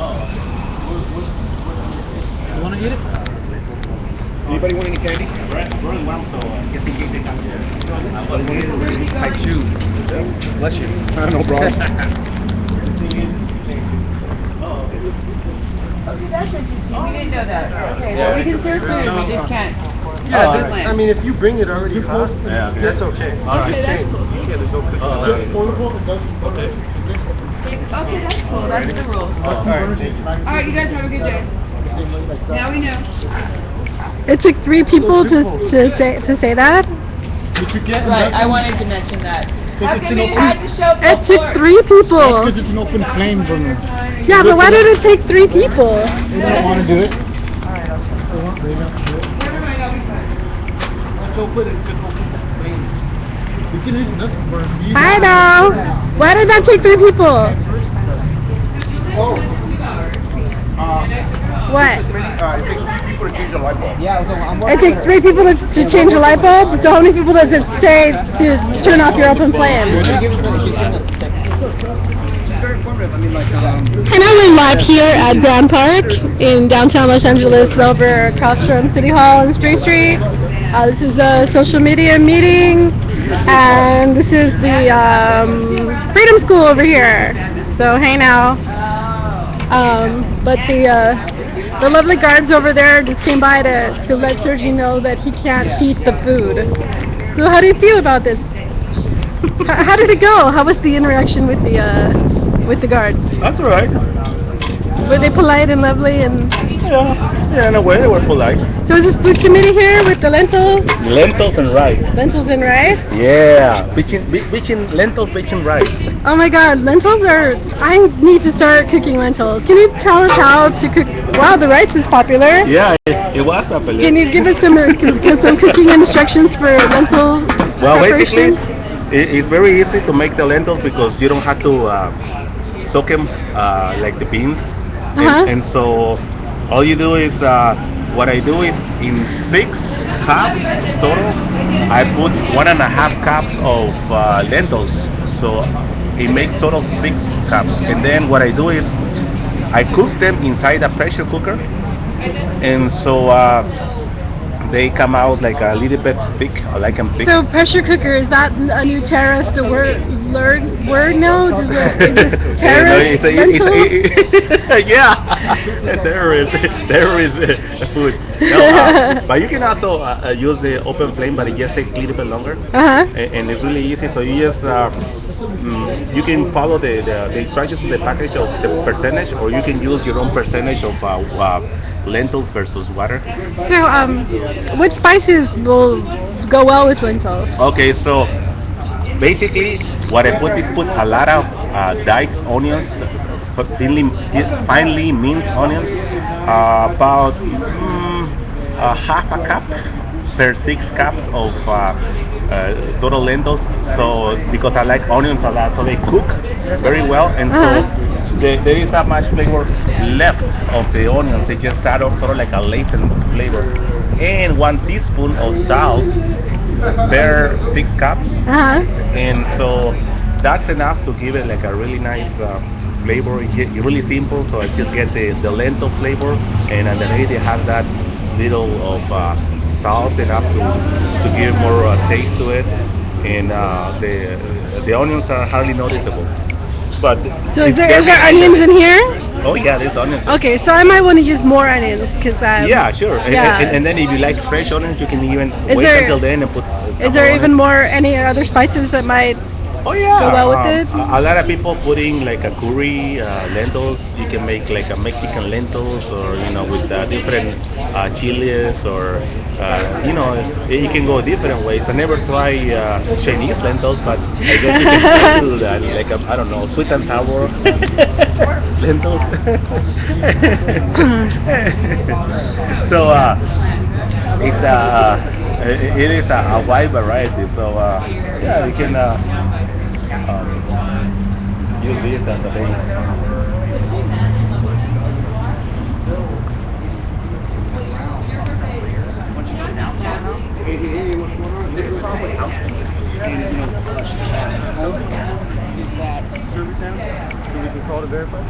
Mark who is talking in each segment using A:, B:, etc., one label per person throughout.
A: You want to eat it?
B: Anybody want any candies? Just in case they come here. I chew.
A: Bless you.
B: No problem.
C: Okay, that's interesting. We didn't know that. Okay, well, we can serve food, we just can't.
B: Yeah, this. I mean, if you bring it already hot, that's okay.
C: Okay, that's cool.
B: Yeah, there's no cooking on it. Okay.
C: Okay, that's cool. That's the rules. All right, you guys have a good day. Now we know.
D: It took three people to say that.
C: Right, I wanted to mention that. How come you had to show
D: It took
C: before?
D: three people.
A: Because it's an open flame burner.
D: Yeah, but why did it take three people?
A: They don't want to do it.
C: Alright, I'll show.
A: They don't do it.
C: Never mind, I'll be fine.
A: Let's open it. Let's open the flame. We can eat nuts for you.
D: I know. Why did that take three people?
B: Oh.
D: What?
B: It takes people to change a light bulb.
A: Yeah, I'm
D: It takes three people to change a light bulb. So how many people does it say to turn off your open flame?
A: She's very informative. I mean, like,
D: And we're live here at Grand Park in downtown Los Angeles, over across from City Hall and Spring Street. This is the social media meeting, and this is the Freedom School over here. So hey now. But the lovely guards over there just came by to let Sergi know that he can't heat the food. So how do you feel about this? How did it go? How was the interaction with the guards?
E: That's all right.
D: Were they polite and lovely? And
E: Yeah, in a way they were polite.
D: so is this food committee here with the lentils,
E: Lentils and rice.
D: lentils and rice?
E: Yeah, bitchin lentils, bitchin rice.
D: Oh my God, lentils are. I need to start cooking lentils. Can you tell us how to cook? Wow, the rice is popular.
E: Yeah, it was popular.
D: Can you give us some cooking instructions for lentil
E: Well,
D: preparation?
E: basically, it's very easy to make the lentils because you don't have to soak them like the beans.
D: Uh-huh.
E: And so all you do is, what I do is in 6 cups total, I put 1.5 cups of lentils. So it makes total 6 cups. And then what I do is I cook them inside a pressure cooker. And so they come out like a little bit thick. I like them thick.
D: So pressure cooker, is that a new terrorist word now? Is this terrorist lentil?
E: Yeah, terrorist food. No, but you can also use the open flame, but it just takes a little bit longer,
D: Uh-huh.
E: and it's really easy. So you just you can follow the instructions in the package of the percentage, or you can use your own percentage of lentils versus water.
D: So what spices will go well with lentils?
E: Okay, so basically, what I put is put a lot of diced onions, finely minced onions, about a half a cup per 6 cups of total lentils. So because I like onions a lot, so they cook very well, and so there is not much flavor left of the onions. They just add sort of like a latent flavor, and 1 teaspoon of salt per 6 cups,
D: Uh-huh.
E: and so that's enough to give it like a really nice flavor. It's really simple, so I still get the lentil flavor, and underneath it has that little of salt enough to give more taste to it, and the onions are hardly noticeable. But
D: So
E: it's
D: is there
E: very
D: onions in here?
E: Oh yeah, there's onions.
D: Okay, so I might want to use more onions because
E: Yeah, sure.
D: Yeah.
E: And then if you like fresh onions, you can even
D: Is
E: wait
D: there-
E: until then and put some
D: Is there
E: more
D: even
E: onions.
D: more any other spices that might?
E: Oh yeah,
D: go well with it?
E: A lot of people putting like a curry lentils. You can make like a Mexican lentils, or with different chilies, or you can go different ways. I never try Chinese lentils, but I guess you can do that. Like I don't know, sweet and sour lentils. So it is a wide variety. So yeah, you can use this as a base.
B: Hey, what's going on? and flush his pumps. Is that service animal? So we can call to verify?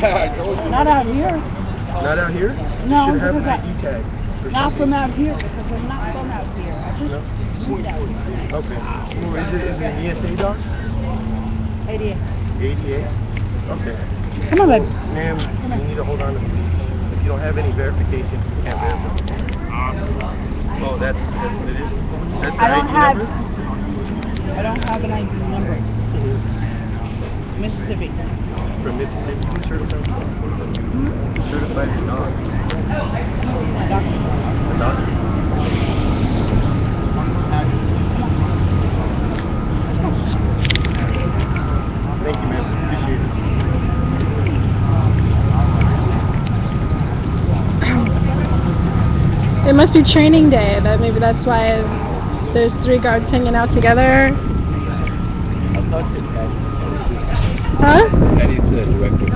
B: I told you.
F: Not out here.
B: Not out here?
F: No,
B: You should have
F: because
B: an ID tag. Or
F: not
B: something.
F: from out here, because I'm not from out here. I just moved out here.
B: Okay. Well, is it an ESA dog?
F: 88.
B: 88? Okay.
F: Come on, baby.
B: Ma'am, you need to hold on to the leash. If you don't have any verification, you can't verify. Oh, that's what it is? That's the
F: I don't
B: ID
F: have.
B: number?
F: I don't have an ID number. Mississippi.
B: From Mississippi? Who certified you? Who certified your dog?
F: My doctor.
B: The doctor? Thank you, man. Appreciate it.
D: It must be training day, but maybe that's why there's 3 guards hanging out together.
G: I'll talk to Patty.
D: Huh?
G: Patty's the director,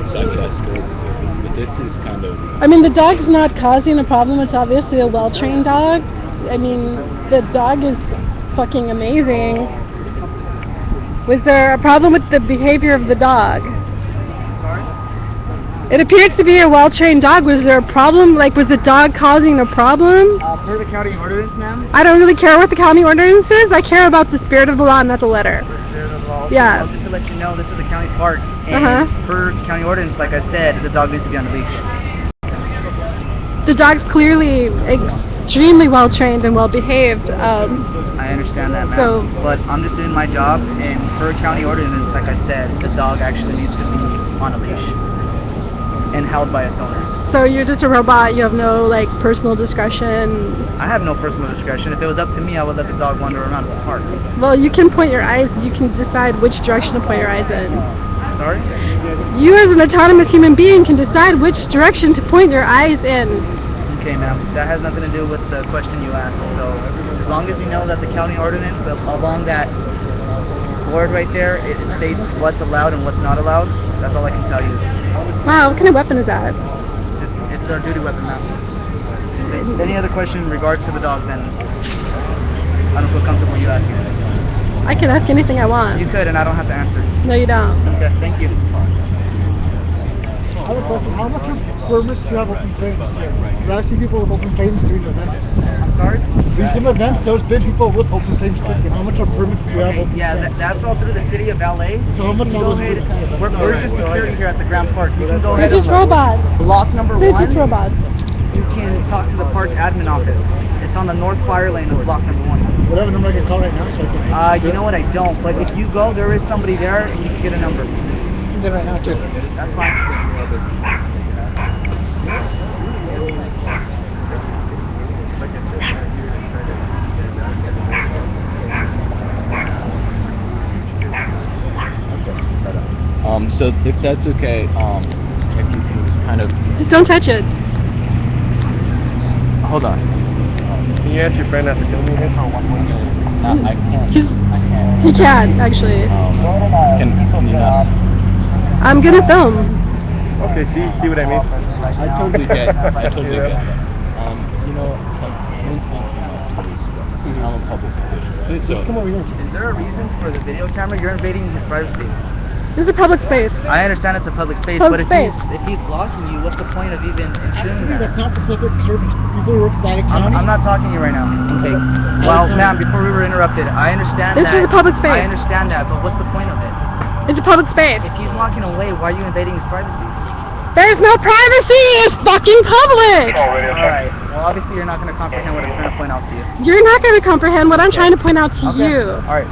G: so I could ask her the purpose. But this is kind of.
D: I mean, the dog's not causing a problem. It's obviously a well-trained dog. I mean, the dog is fucking amazing. Was there a problem with the behavior of the dog?
B: Sorry?
D: It appears to be a well-trained dog. Was there a problem? Like, was the dog causing a problem?
B: Per the county ordinance, ma'am?
D: I don't really care what the county ordinance is. I care about the spirit of the law, not the letter.
B: The spirit of the law.
D: Yeah.
B: Well, just to let you know, this is a county park. And
D: Uh-huh.
B: per the county ordinance, like I said, the dog needs to be on a leash.
D: The dog's clearly extremely well-trained and well-behaved.
B: I understand that, ma'am.
D: So-
B: But I'm just doing my job, and per county ordinance, like I said, the dog actually needs to be on a leash and held by its owner.
D: So you're just a robot. You have no, like, personal discretion.
B: I have no personal discretion. If it was up to me, I would let the dog wander around the park.
D: Well, you can point your eyes. You can decide which direction to point your eyes in.
B: Sorry?
D: You, as an autonomous human being, can decide which direction to point your eyes in.
B: Okay, ma'am. That has nothing to do with the question you asked. So as long as you know that the county ordinance along that board right there, it states what's allowed and what's not allowed. That's all I can tell you.
D: Wow, what kind of weapon is that?
B: Just, it's our duty weapon, ma'am. If there's any other question in regards to the dog, then I don't feel comfortable you asking.
D: I can ask anything I want.
B: You could, and I don't have to answer.
D: No, you don't.
B: Okay, thank you.
A: I have a question. How much permits do you have open trains? I've seen people with open trains doing events.
B: I'm sorry?
A: In some events, there's been people with open trains clicking. How much of permits do you have open
B: Yeah,
A: trains?
B: that's all through the city of LA.
A: So how much
B: You
A: are
B: go
A: those
B: ahead.
A: permits?
B: We're just security here at the Grand Park. You can go
D: They're
B: ahead
D: just
B: and
D: robots.
B: block number
D: They're
B: one.
D: just robots.
B: You can talk to the park admin office. It's on the north fire lane of block number 1.
A: Whatever number I can call right now, so I can.
B: You know what? I don't. But if you go, there is somebody there, and you can get a number.
A: You can get it right now too.
B: That's fine.
G: So if that's okay, if you can kind of
D: Just don't touch it.
G: hold on.
B: Can you ask your friend not to kill me here?
G: No, I can't.
D: He's-
G: I can't.
D: He can't, actually.
G: Can you not?
D: I'm gonna film.
B: Okay, see what I mean?
G: I totally get. I totally get that. It's like instinct from my police, but I'm a public official.
A: Let's come over here.
B: Is there a reason for the video camera? You're invading his privacy.
D: This is a public space.
B: I understand it's a public space,
D: Public
B: but if he's blocking you, what's the point of even ensuing
A: Actually,
B: that?
A: that's not the public servants. People who work for Atlantic County.
B: I'm not talking to you right now. Okay. Well, ma'am, before we were interrupted, I understand
D: This
B: that.
D: is a public space.
B: I understand that, but what's the point of it?
D: It's a public space.
B: If he's walking away, why are you invading his privacy?
D: There's no privacy. It's fucking public.
B: Alright. Well, obviously you're not going to comprehend what I'm trying to point out to you.
D: You're not gonna comprehend what I'm trying to point out to you.
B: Alright.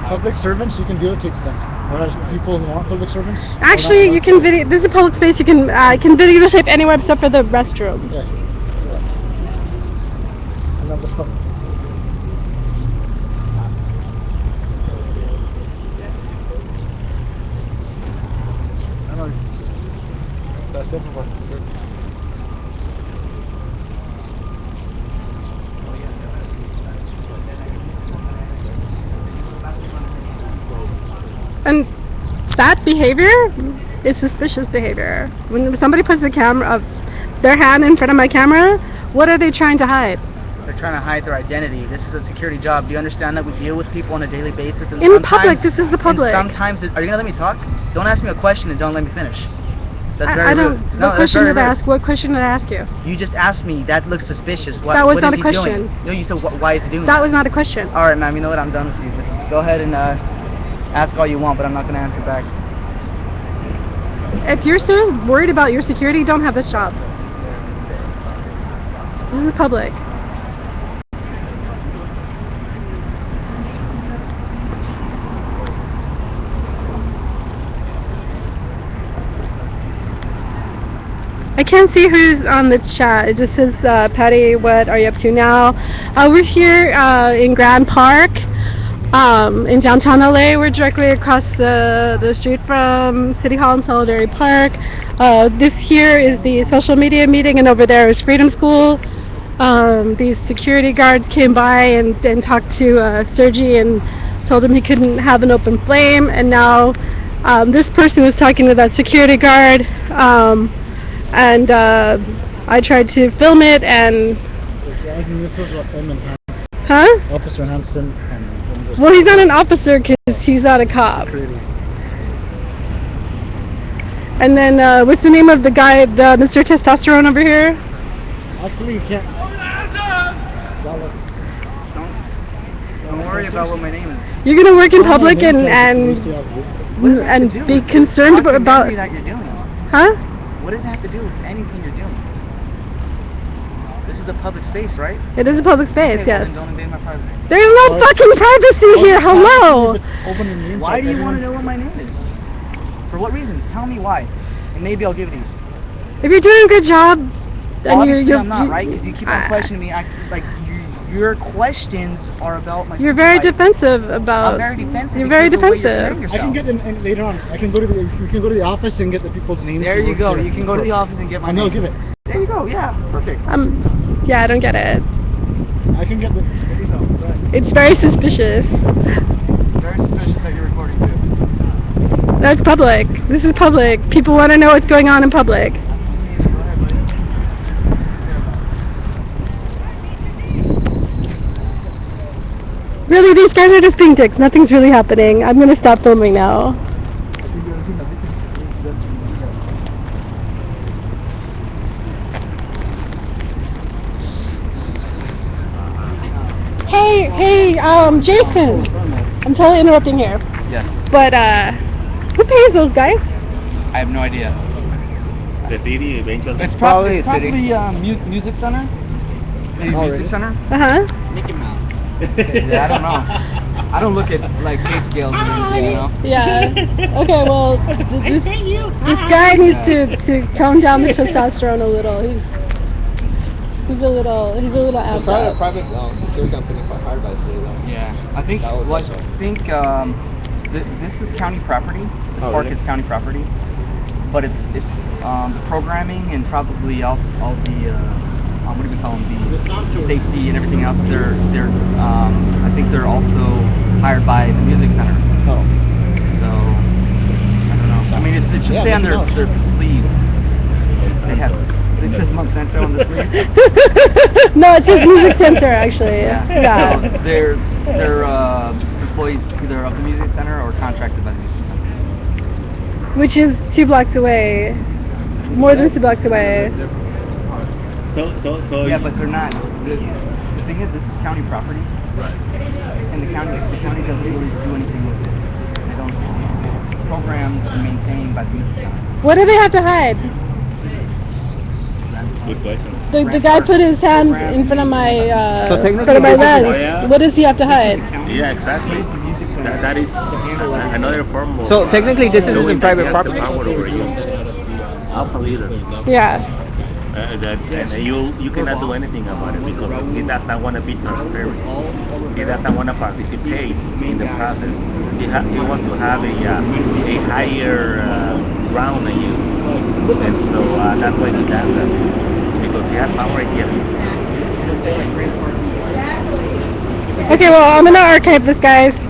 A: Public servants, you can videotape them. Whereas people who aren't public servants.
D: Actually, you can video. This is a public space. You can videotape anywhere except for the restroom.
A: Yeah. And then the I know. That's everywhere.
D: And that behavior is suspicious behavior. When somebody puts a camera, a their hand in front of my camera. What are they trying to hide?
B: They're trying to hide their identity. This is a security job. Do you understand that we deal with people on a daily basis? And
D: In
B: sometimes,
D: public, this is the public.
B: And sometimes, are you gonna let me talk? Don't ask me a question and don't let me finish. That's very
D: I don't.
B: rude.
D: What question did I ask? What question did I ask you?
B: You just asked me. That looks suspicious. What,
D: That was
B: what
D: not
B: is
D: a
B: he
D: question.
B: Doing? No, you said why is he doing
D: That was not a question.
B: All right, ma'am. You know what? I'm done with you. Just go ahead and ask all you want, but I'm not gonna answer back.
D: If you're so worried about your security, don't have this job. This is public. I can't see who's on the chat. It just says, Patty, what are you up to now? We're here in Grand Park in downtown LA. We're directly across the street from City Hall and Solidarity Park. This here is the social media meeting, and over there is Freedom School. These security guards came by and talked to Sergi and told him he couldn't have an open flame. And now this person was talking to that security guard. And I tried to film it and...
A: This is Eamon Hansen.
D: Huh?
A: Officer Hansen.
D: Well, he's not an officer because he's not a cop. And then what's the name of the guy, the Mr. Testosterone over here?
A: Actually, you can't.
B: Don't worry about what my name is.
D: You're gonna work in public and be concerned about...
B: That you're doing?
D: Huh?
B: What does it have to do with anything you're doing? This is the public space, right?
D: It is a public space,
B: Okay, well,
D: yes.
B: then don't invade my privacy.
D: There's no fucking privacy here, hello!
B: Why do you want to know what my name is? For what reasons? Tell me why. And maybe I'll give it to you.
D: If you're doing a good job...
B: Well, obviously I'm not, right? Because you keep on questioning me. Your questions are about my...
D: You're very defensive about...
B: I'm very defensive.
D: You're very defensive.
A: I can get in later on. I can go to the office and get the people's names.
B: There you go. You can go to the office and get my name.
A: Give it.
B: There you go. Yeah, perfect.
D: Yeah, I don't get it.
A: I can get the... There you go. Right.
D: It's very suspicious.
B: It's very suspicious that you're recording too.
D: That's public. This is public. People want to know what's going on in public. Really, these guys are just being dicks. Nothing's really happening. I'm gonna stop filming now. Hey, Jason. I'm totally interrupting here.
H: Yes.
D: But who pays those guys?
H: I have no idea.
E: The city eventually.
H: It's probably music center. Maybe music center.
I: Mickey Mouse.
H: Yeah, I don't know. I don't look at like pay scales or anything, you know.
D: Yeah. Okay. Well, this guy needs to tone down the testosterone a little. He's a little amped
I: Probably a
D: up.
I: private security company hired by the city, though.
H: Yeah, I think this is county property. This park is county property, but it's the programming and probably also all the what do we call them, the safety and everything else. They're I think they're also hired by the music center.
A: Oh.
H: So I don't know. I mean, it should say on their sleeve. They have. It says Monsanto on the sleeve.
D: No, it says Music Center actually.
H: Yeah. So they're employees either of the music center or contracted by the music center.
D: Which is 2 blocks away. More than 2 blocks away.
E: So
H: Yeah, but they're not. The thing is, this is county property.
E: Right.
H: And the county doesn't really do anything with it. They don't. It's programmed and maintained by the music center.
D: What do they have to hide?
E: Good question.
D: The guy put his hand in front of my
H: So technically
D: front of my
H: this is-
D: lens.
E: Oh, yeah?
D: What does he have to hide?
E: Yeah, exactly.
H: It's the music center.
E: That is
H: to handle everything.
E: another form of...
I: So technically this isn't
E: knowing
I: private
E: that he has
I: property?
E: the power over you. Alpha leader.
D: Yeah.
E: And you cannot do anything about it because he does not want to be transparent. He does not want to participate in the process. He wants to have a higher ground than you. And so that's why he does that. Because he has power and he abuses it.
D: Okay, well, I'm gonna archive this, guys.